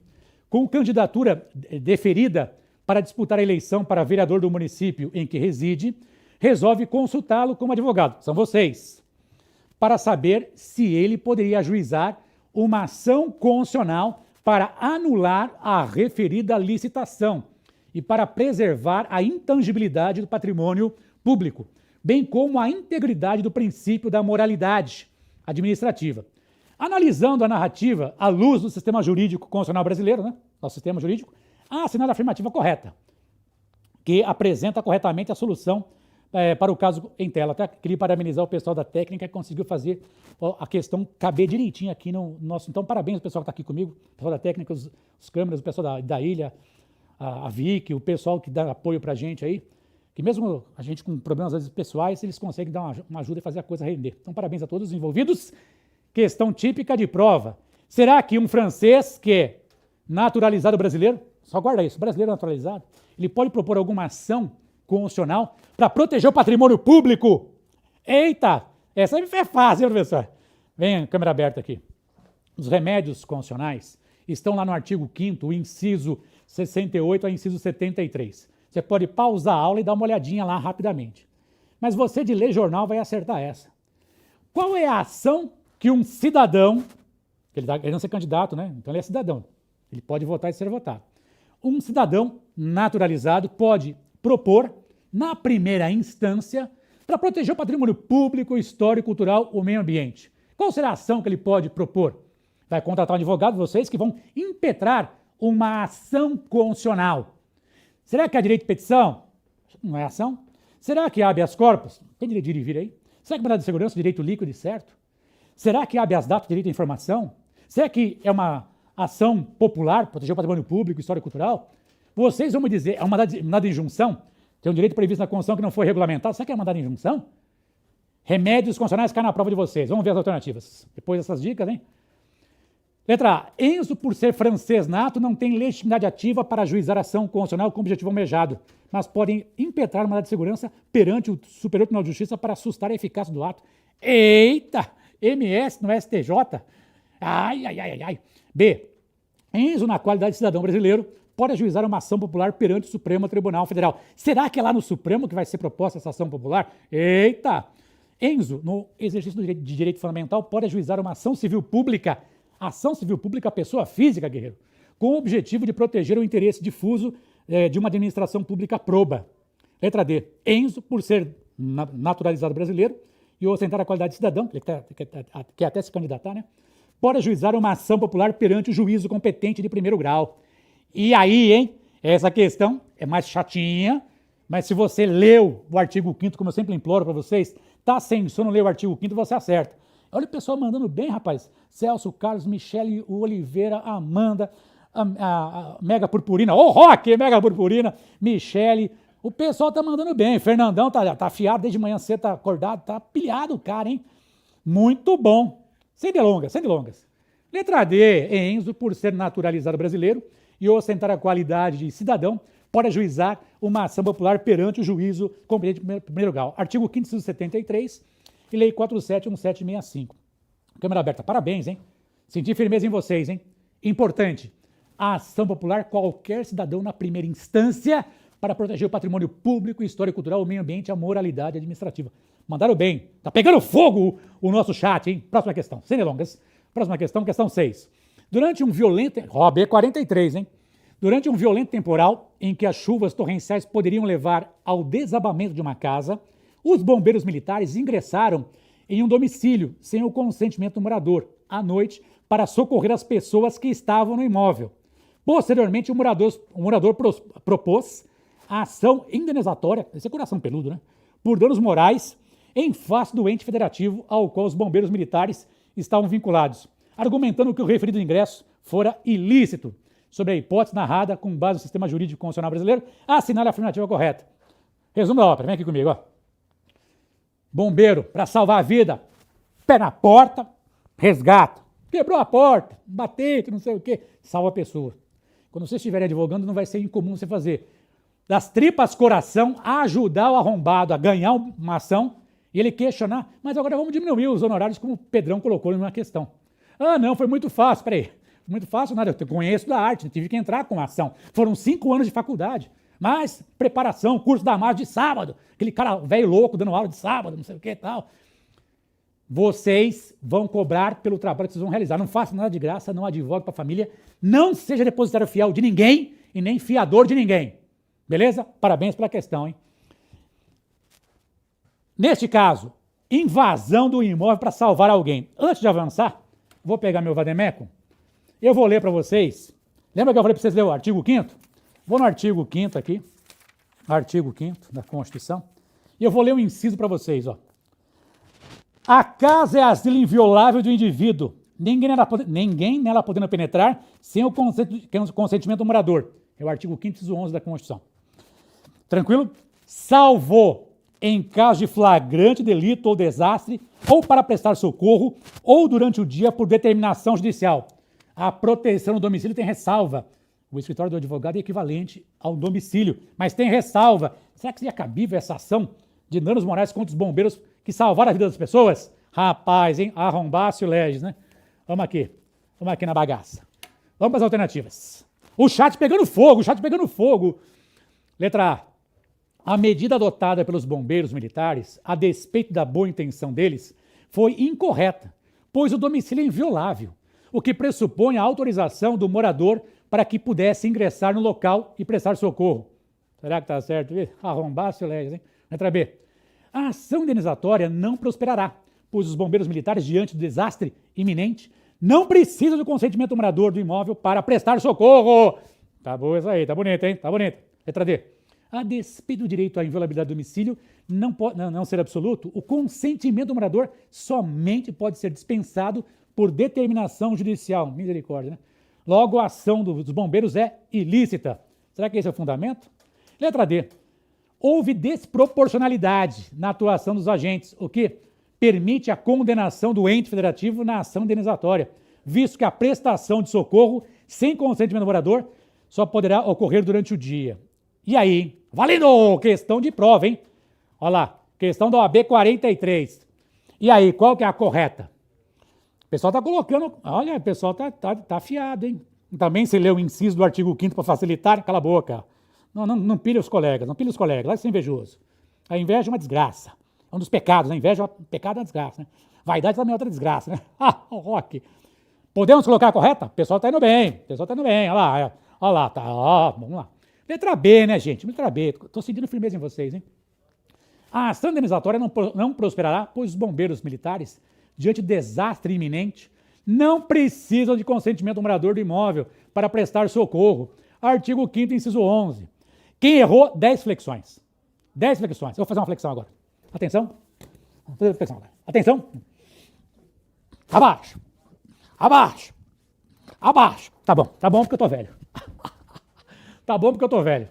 com candidatura deferida para disputar a eleição para vereador do município em que reside, resolve consultá-lo como advogado, são vocês, para saber se ele poderia ajuizar uma ação constitucional para anular a referida licitação e para preservar a intangibilidade do patrimônio público, bem como a integridade do princípio da moralidade administrativa. Analisando a narrativa à luz do sistema jurídico constitucional brasileiro, né, nosso sistema jurídico, há assinada a afirmativa correta, que apresenta corretamente a solução para o caso em tela. Até queria parabenizar o pessoal da técnica que conseguiu fazer a questão caber direitinho aqui no nosso... Então, parabéns ao pessoal que está aqui comigo, o pessoal da técnica, os câmeras, o pessoal da ilha, a Vicky, o pessoal que dá apoio para a gente aí, que mesmo a gente com problemas às vezes pessoais, eles conseguem dar uma ajuda e fazer a coisa render. Então, parabéns a todos os envolvidos. Questão típica de prova. Será que um francês que é naturalizado brasileiro, só guarda isso, brasileiro naturalizado, ele pode propor alguma ação constitucional para proteger o patrimônio público? Eita! Essa é fácil, hein, professor? Vem, câmera aberta aqui. Os remédios constitucionais estão lá no artigo 5º, o inciso 68 ao inciso 73. Você pode pausar a aula e dar uma olhadinha lá rapidamente. Mas você de ler jornal vai acertar essa. Qual é a ação que um cidadão, ele não é candidato, né? Então ele é cidadão, ele pode votar e ser votado. Um cidadão naturalizado pode propor, na primeira instância, para proteger o patrimônio público, histórico, cultural ou meio ambiente. Qual será a ação que ele pode propor? Vai contratar um advogado, vocês, que vão impetrar uma ação constitucional. Será que há direito de petição? Não é ação. Será que há habeas corpus? Tem direito de ir e vir aí? Será que mandado de segurança, direito líquido e certo? Será que há habeas dato, direito à informação? Será que é uma ação popular, proteger o patrimônio público, história e cultural? Vocês vão me dizer, é uma dada injunção? Tem um direito previsto na Constituição que não foi regulamentado. Será que é mandado em injunção? Remédios constitucionais caem na prova de vocês. Vamos ver as alternativas. Depois dessas dicas, hein? Letra A. Enzo, por ser francês nato, não tem legitimidade ativa para ajuizar ação constitucional com objetivo almejado, mas podem impetrar mandado de segurança perante o Superior Tribunal de Justiça para assustar a eficácia do ato. Eita! MS no STJ. Ai, ai, ai, ai, ai. B. Enzo, na qualidade de cidadão brasileiro, pode ajuizar uma ação popular perante o Supremo Tribunal Federal. Será que é lá no Supremo que vai ser proposta essa ação popular? Eita! Enzo, no exercício de direito fundamental, pode ajuizar uma ação civil pública, pessoa física, guerreiro, com o objetivo de proteger o interesse difuso de uma administração pública proba. Letra D. Enzo, por ser naturalizado brasileiro e ostentar a qualidade de cidadão, que quer até se candidatar, né? Pode ajuizar uma ação popular perante o juízo competente de primeiro grau. E aí, hein? Essa questão é mais chatinha, mas se você leu o artigo 5º, como eu sempre imploro para vocês, tá sem sono, lê o artigo 5º, você acerta. Olha o pessoal mandando bem, rapaz. Celso, Carlos, Michele, Oliveira, Amanda, a Mega Purpurina, ô Roque, Mega Purpurina, Michele. O pessoal tá mandando bem. Fernandão tá afiado desde manhã cedo, tá acordado, tá pilhado o cara, hein? Muito bom. Sem delongas, sem delongas. Letra D. Enzo, por ser naturalizado brasileiro e ostentar a qualidade de cidadão, pode ajuizar uma ação popular perante o juízo competente de primeiro grau. Artigo 5º, inciso 73 e Lei 471765. Câmara aberta. Parabéns, hein? Senti firmeza em vocês, hein? Importante. A ação popular, qualquer cidadão na primeira instância para proteger o patrimônio público, história cultural, o meio ambiente e a moralidade administrativa. Mandaram bem. Tá pegando fogo o nosso chat, hein? Próxima questão. Sem delongas. Próxima questão, questão 6. Durante um violento... B 43, hein? Durante um violento temporal em que as chuvas torrenciais poderiam levar ao desabamento de uma casa, os bombeiros militares ingressaram em um domicílio sem o consentimento do morador, à noite, para socorrer as pessoas que estavam no imóvel. Posteriormente, o morador propôs a ação indenizatória, esse é coração peludo, né? Por danos morais, em face do ente federativo ao qual os bombeiros militares estavam vinculados, argumentando que o referido ingresso fora ilícito. Sobre a hipótese narrada com base no sistema jurídico constitucional brasileiro, assinale a afirmativa correta. Resumo da ópera, vem aqui comigo, ó. Bombeiro, para salvar a vida, pé na porta, resgata. Quebrou a porta, bateu, não sei o quê, salva a pessoa. Quando você estiver advogando, não vai ser incomum você fazer das tripas coração, ajudar o arrombado a ganhar uma ação e ele questionar, mas agora vamos diminuir os honorários como o Pedrão colocou numa questão. Ah, não, foi muito fácil, peraí. Muito fácil, nada, eu conheço da arte, tive que entrar com a ação. Foram 5 anos de faculdade, mas preparação, curso da MAS de sábado, aquele cara velho louco dando aula de sábado, não sei o que e tal. Vocês vão cobrar pelo trabalho que vocês vão realizar. Não façam nada de graça, não advogue para a família, não seja depositário fiel de ninguém e nem fiador de ninguém. Beleza? Parabéns pela questão, hein? Neste caso, invasão do imóvel para salvar alguém. Antes de avançar, vou pegar meu vademécum. Eu vou ler para vocês. Lembra que eu falei para vocês ler o artigo 5º? Vou no artigo 5º aqui. Artigo 5º da Constituição. E eu vou ler um inciso para vocês, ó. A casa é asilo inviolável do indivíduo. Ninguém nela podendo penetrar sem o consentimento do morador. É o artigo 5º, inciso 11 da Constituição. Tranquilo? Salvo em caso de flagrante delito ou desastre, ou para prestar socorro, ou durante o dia por determinação judicial. A proteção do domicílio tem ressalva. O escritório do advogado é equivalente ao domicílio, mas tem ressalva. Será que seria cabível essa ação de danos morais contra os bombeiros que salvaram a vida das pessoas? Rapaz, hein? Arrombasse o Legis, né? Vamos aqui na bagaça. Vamos para as alternativas. O chat pegando fogo, Letra A. A medida adotada pelos bombeiros militares, a despeito da boa intenção deles, foi incorreta, pois o domicílio é inviolável, o que pressupõe a autorização do morador para que pudesse ingressar no local e prestar socorro. Será que está certo? Arrombasse o Legis, hein? Letra B. A ação indenizatória não prosperará, pois os bombeiros militares, diante do desastre iminente, não precisam do consentimento do morador do imóvel para prestar socorro. Tá boa isso aí, tá bonito, hein? Tá bonito. Letra D. A despeito do direito à inviolabilidade do domicílio não ser absoluto, o consentimento do morador somente pode ser dispensado por determinação judicial. Misericórdia, né? Logo, a ação dos bombeiros é ilícita. Será que esse é o fundamento? Letra D. houve desproporcionalidade na atuação dos agentes, o que permite a condenação do ente federativo na ação indenizatória, visto que a prestação de socorro sem consentimento do morador só poderá ocorrer durante o dia. E aí, hein? Valendo! Questão de prova, hein? Olha lá, questão da OAB 43. E aí, qual que é a correta? O pessoal tá colocando... Olha, o pessoal tá afiado, hein? Também se lê o inciso do artigo 5º para facilitar, cala a boca. Não pilha os colegas, não pilha os colegas, vai ser invejoso. A inveja é uma desgraça. É um dos pecados, né? A inveja é um pecado, é uma desgraça, né? Vaidade também é outra desgraça, né? O Rock. Podemos colocar a correta? O pessoal tá indo bem, olha lá, tá, ó, vamos lá. Letra B, né, gente? Letra B, tô sentindo firmeza em vocês, hein? A ação indenizatória não prosperará, pois os bombeiros militares, diante de desastre iminente, não precisam de consentimento do morador do imóvel para prestar socorro. Artigo 5º, inciso 11. Quem errou, 10 flexões. 10 flexões. Eu vou fazer uma flexão agora. Atenção. Vou fazer uma flexão agora. Atenção. Abaixo. Abaixo. Abaixo. Tá bom porque eu tô velho. Tá bom porque eu tô velho.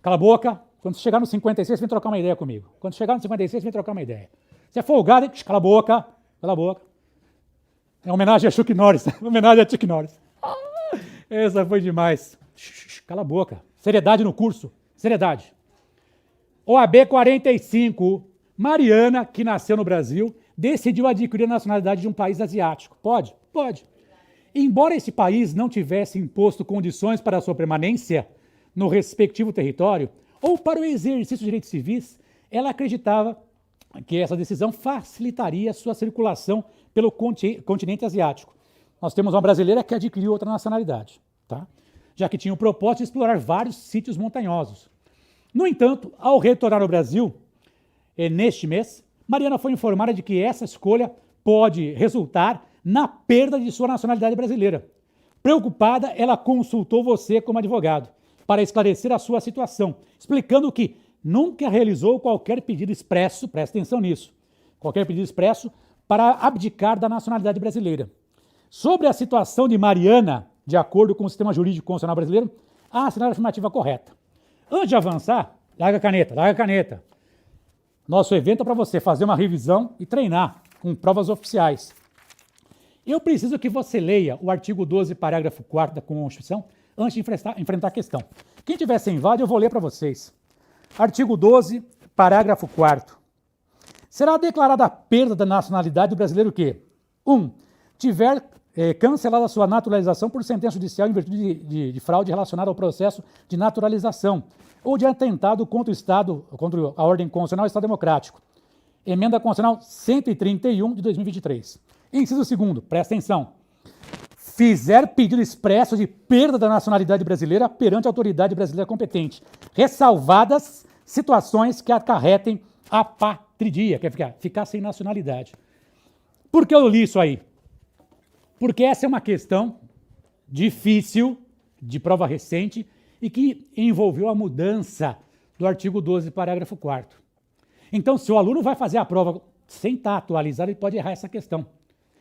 Cala a boca. Quando você chegar no 56, vem trocar uma ideia comigo. Quando chegar no 56, vem trocar uma ideia. Você é folgado, hein? Cala a boca. Cala a boca. É homenagem a Chuck Norris. Homenagem a Chuck Norris. Essa foi demais. Cala a boca. Seriedade no curso. Seriedade. OAB 45. Mariana, que nasceu no Brasil, decidiu adquirir a nacionalidade de um país asiático. Pode? Pode. Embora esse país não tivesse imposto condições para a sua permanência no respectivo território ou para o exercício de direitos civis, ela acreditava que essa decisão facilitaria sua circulação pelo continente asiático. Nós temos uma brasileira que adquiriu outra nacionalidade, tá? Já que tinha o propósito de explorar vários sítios montanhosos. No entanto, ao retornar ao Brasil, neste mês, Mariana foi informada de que essa escolha pode resultar na perda de sua nacionalidade brasileira. Preocupada, ela consultou você como advogado para esclarecer a sua situação, explicando que nunca realizou qualquer pedido expresso, presta atenção nisso, qualquer pedido expresso para abdicar da nacionalidade brasileira. Sobre a situação de Mariana, de acordo com o sistema jurídico constitucional brasileiro, a assinada afirmativa correta. Antes de avançar, larga a caneta, larga a caneta. Nosso evento é para você fazer uma revisão e treinar com provas oficiais. Eu preciso que você leia o artigo 12, parágrafo 4º da Constituição, antes de enfrentar a questão. Quem tiver sem válido, eu vou ler para vocês. Artigo 12, parágrafo 4º. Será declarada a perda da nacionalidade do brasileiro que 1. Tiver cancelada a sua naturalização por sentença judicial em virtude de fraude relacionada ao processo de naturalização ou de atentado contra o Estado, contra a ordem constitucional e o Estado democrático. Emenda Constitucional 131 de 2023. Inciso 2º, presta atenção. Fizer pedido expresso de perda da nacionalidade brasileira perante a autoridade brasileira competente, ressalvadas situações que acarretem apátridia, quer ficar sem nacionalidade. Por que eu li isso aí? Porque essa é uma questão difícil, de prova recente, e que envolveu a mudança do artigo 12, parágrafo 4º. Então, se o aluno vai fazer a prova sem estar atualizado, ele pode errar essa questão.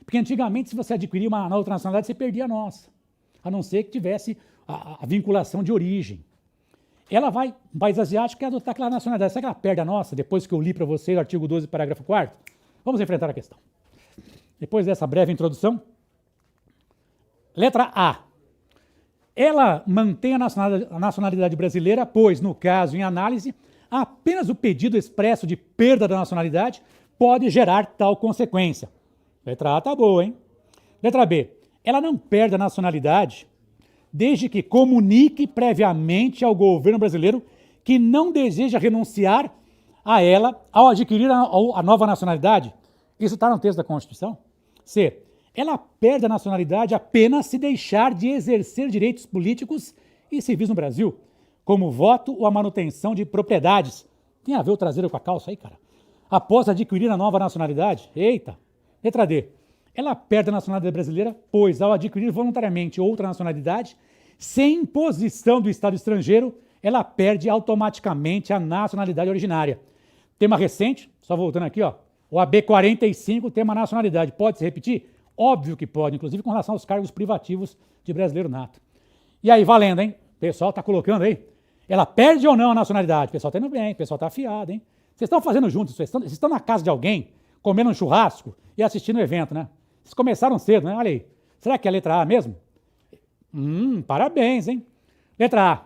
Porque antigamente, se você adquiria uma outra nacionalidade, você perdia a nossa, a não ser que tivesse a vinculação de origem. Ela vai, um país asiático, quer adotar aquela nacionalidade. Será que ela perde a nossa, depois que eu li para você o artigo 12, parágrafo 4º? Vamos enfrentar a questão. Depois dessa breve introdução, letra A. Ela mantém a nacionalidade brasileira, pois, no caso em análise, apenas o pedido expresso de perda da nacionalidade pode gerar tal consequência. Letra A tá boa, hein? Letra B. Ela não perde a nacionalidade desde que comunique previamente ao governo brasileiro que não deseja renunciar a ela ao adquirir a nova nacionalidade. Isso está no texto da Constituição. C. Ela perde a nacionalidade apenas se deixar de exercer direitos políticos e civis no Brasil, como voto ou a manutenção de propriedades. Tem a ver o traseiro com a calça aí, cara? Após adquirir a nova nacionalidade? Eita! Letra D. Ela perde a nacionalidade brasileira, pois, ao adquirir voluntariamente outra nacionalidade, sem imposição do Estado estrangeiro, ela perde automaticamente a nacionalidade originária. Tema recente, só voltando aqui, ó, o AB 45, tema nacionalidade. Pode se repetir? Óbvio que pode, inclusive com relação aos cargos privativos de brasileiro nato. E aí, valendo, hein? O pessoal está colocando aí. ela perde ou não a nacionalidade? O pessoal está indo bem, o pessoal está afiado, hein? Vocês estão fazendo juntos, vocês estão na casa de alguém, comendo um churrasco e assistindo o evento, né? Vocês começaram cedo, né? Olha aí. Será que é a letra A mesmo? Parabéns, hein? Letra A.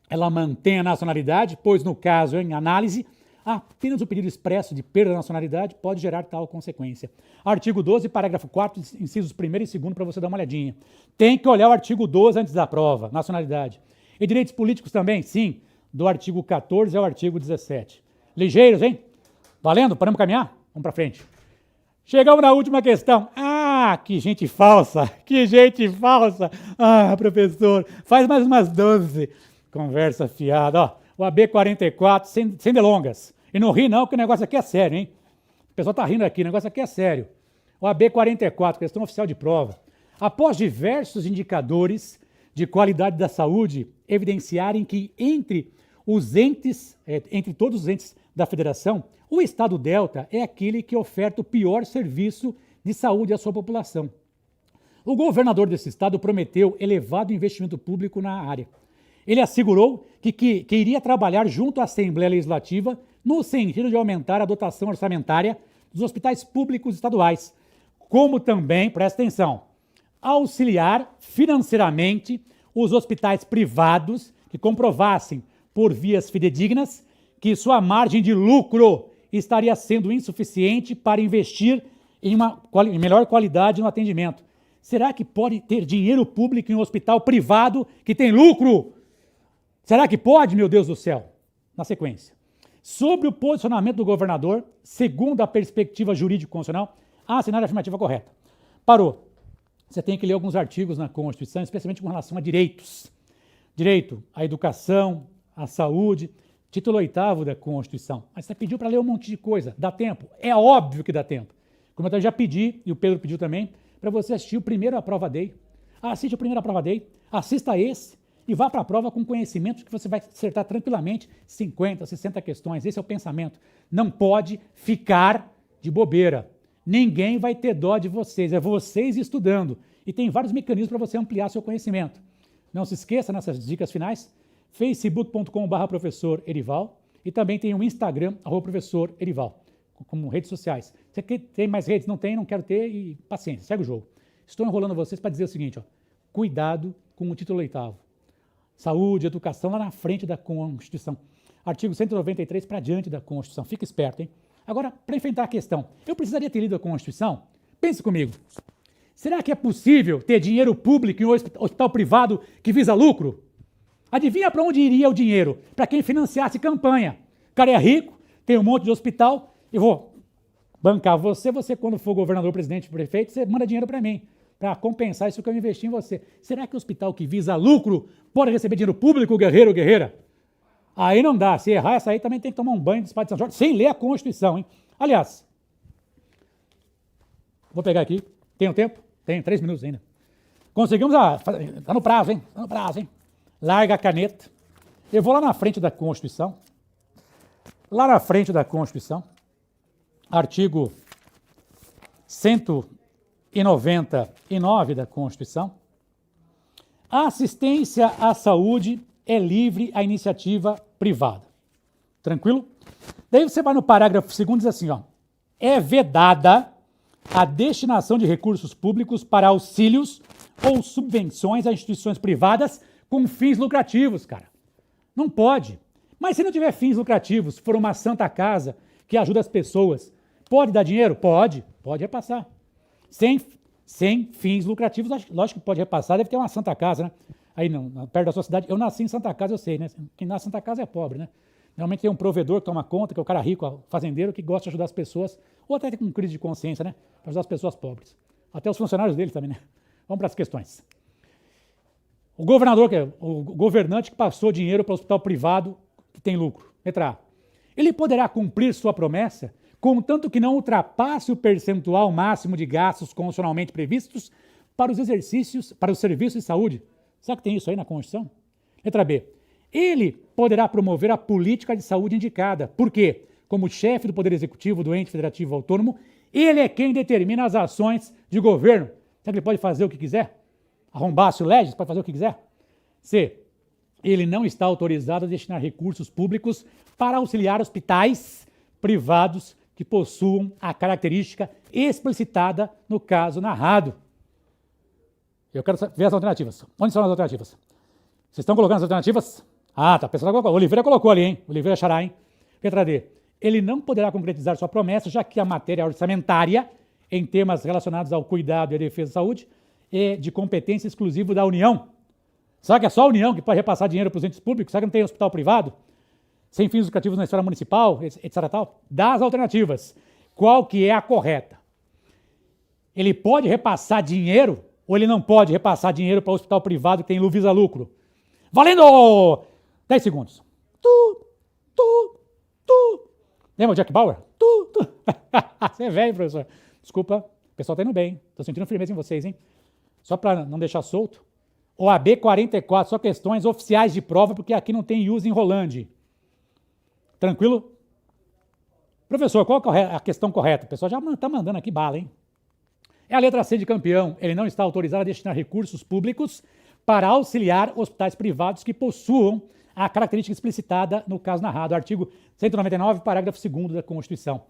Ela mantém a nacionalidade, pois no caso em análise, apenas o pedido expresso de perda da nacionalidade pode gerar tal consequência. Artigo 12, parágrafo 4º, incisos 1º e 2º, para você dar uma olhadinha. Tem que olhar o artigo 12 antes da prova, nacionalidade. E direitos políticos também? Sim, do artigo 14 ao artigo 17. Ligeiros, hein? Valendo? Paramos caminhar? Vamos para frente. Chegamos na última questão. Que gente falsa! Que gente falsa! Professor, faz mais umas 12. Conversa fiada, ó. O AB 44, sem delongas. E não ri não, que o negócio aqui é sério, hein? O pessoal tá rindo aqui, o negócio aqui é sério. O AB 44, questão oficial de prova. Após diversos indicadores de qualidade da saúde evidenciarem que entre todos os entes da federação, o estado Delta é aquele que oferta o pior serviço de saúde à sua população. O governador desse estado prometeu elevado investimento público na área. Ele assegurou que iria trabalhar junto à Assembleia Legislativa no sentido de aumentar a dotação orçamentária dos hospitais públicos estaduais, como também, presta atenção, auxiliar financeiramente os hospitais privados que comprovassem, por vias fidedignas, que sua margem de lucro estaria sendo insuficiente para investir em melhor qualidade no atendimento. Será que pode ter dinheiro público em um hospital privado que tem lucro? Será que pode, meu Deus do céu? Na sequência. Sobre o posicionamento do governador, segundo a perspectiva jurídico-constitucional, assinar a afirmativa correta. Parou. Você tem que ler alguns artigos na Constituição, especialmente com relação a direitos. Direito à educação, à saúde, título 8º da Constituição. Mas você pediu para ler um monte de coisa. Dá tempo? É óbvio que dá tempo. Como eu já pedi, e o Pedro pediu também, para você assistir o primeiro A Prova Day. Assiste o primeiro A Prova Day, assista esse e vá para a prova com conhecimento que você vai acertar tranquilamente 50, 60 questões. Esse é o pensamento. Não pode ficar de bobeira. Ninguém vai ter dó de vocês, é vocês estudando. E tem vários mecanismos para você ampliar seu conhecimento. Não se esqueça, nessas dicas finais, facebook.com/professor Erival e também tem o Instagram, @professor Erival, como redes sociais. Você tem mais redes? Não tem, não quero ter e paciência, segue o jogo. Estou enrolando vocês para dizer o seguinte, ó, cuidado com o título 8º. Saúde, educação, lá na frente da Constituição. Artigo 193 para diante da Constituição. Fica esperto, hein? Agora, para enfrentar a questão, eu precisaria ter lido a Constituição? Pense comigo. Será que é possível ter dinheiro público em um hospital privado que visa lucro? Adivinha para onde iria o dinheiro? Para quem financiasse campanha. O cara é rico, tem um monte de hospital, eu vou bancar você quando for governador, presidente, prefeito, você manda dinheiro para mim, para compensar isso que eu investi em você. Será que o hospital que visa lucro pode receber dinheiro público, guerreiro ou guerreira? Aí não dá. Se errar essa aí, também tem que tomar um banho de Espada de São Jorge, sem ler a Constituição, hein? Aliás, vou pegar aqui. Tenho tempo? Tenho 3 minutos ainda. Conseguimos, tá no prazo, hein? Tá no prazo, hein? Larga a caneta. Eu vou lá na frente da Constituição. Lá na frente da Constituição, artigo 199 da Constituição. A assistência à saúde é livre à iniciativa privada. Tranquilo? Daí você vai no parágrafo 2º e diz assim, ó, é vedada a destinação de recursos públicos para auxílios ou subvenções a instituições privadas com fins lucrativos, cara. Não pode. Mas se não tiver fins lucrativos, for uma santa casa que ajuda as pessoas, pode dar dinheiro? Pode. Pode repassar. Sem fins lucrativos, lógico que pode repassar, deve ter uma santa casa, né? Aí não, perto da sua cidade. Eu nasci em Santa Casa, eu sei, né? Quem nasce em Santa Casa é pobre, né? Normalmente tem um provedor que toma conta, que é o cara rico, fazendeiro, que gosta de ajudar as pessoas, ou até com crise de consciência, né? Para ajudar as pessoas pobres. Até os funcionários dele também, né? Vamos para as questões. O governante que passou dinheiro para o hospital privado que tem lucro. Letra A. Ele poderá cumprir sua promessa, contanto que não ultrapasse o percentual máximo de gastos constitucionalmente previstos para os serviços de saúde. Será que tem isso aí na Constituição? Letra B. Ele poderá promover a política de saúde indicada. Por quê? Como chefe do Poder Executivo do ente federativo autônomo, ele é quem determina as ações de governo. Será que ele pode fazer o que quiser? Arrombar-se o legis, pode fazer o que quiser? C. ele não está autorizado a destinar recursos públicos para auxiliar hospitais privados que possuam a característica explicitada no caso narrado. Eu quero ver as alternativas. Onde estão as alternativas? Vocês estão colocando as alternativas? Ah, tá. O Oliveira colocou ali, hein? Oliveira Xará, hein? Letra D. Ele não poderá concretizar sua promessa, já que a matéria orçamentária, em temas relacionados ao cuidado e à defesa da saúde, é de competência exclusiva da União. Será que é só a União que pode repassar dinheiro para os entes públicos? Será que não tem hospital privado? Sem fins lucrativos na esfera municipal, etc. Tal? Dá as alternativas. Qual que é a correta? Ele pode repassar dinheiro ou ele não pode repassar dinheiro para o hospital privado que tem visa lucro? Valendo! 10 segundos. Lembra o Jack Bauer? Você é velho, professor. Desculpa, o pessoal tá indo bem. Tô sentindo firmeza em vocês, hein? Só para não deixar solto. OAB 44, só questões oficiais de prova, porque aqui não tem use em Rolande. Tranquilo? Professor, qual é a questão correta? O pessoal já está mandando aqui bala, hein? É a letra C de campeão. Ele não está autorizado a destinar recursos públicos para auxiliar hospitais privados que possuam a característica explicitada no caso narrado. Artigo 199, parágrafo 2º da Constituição.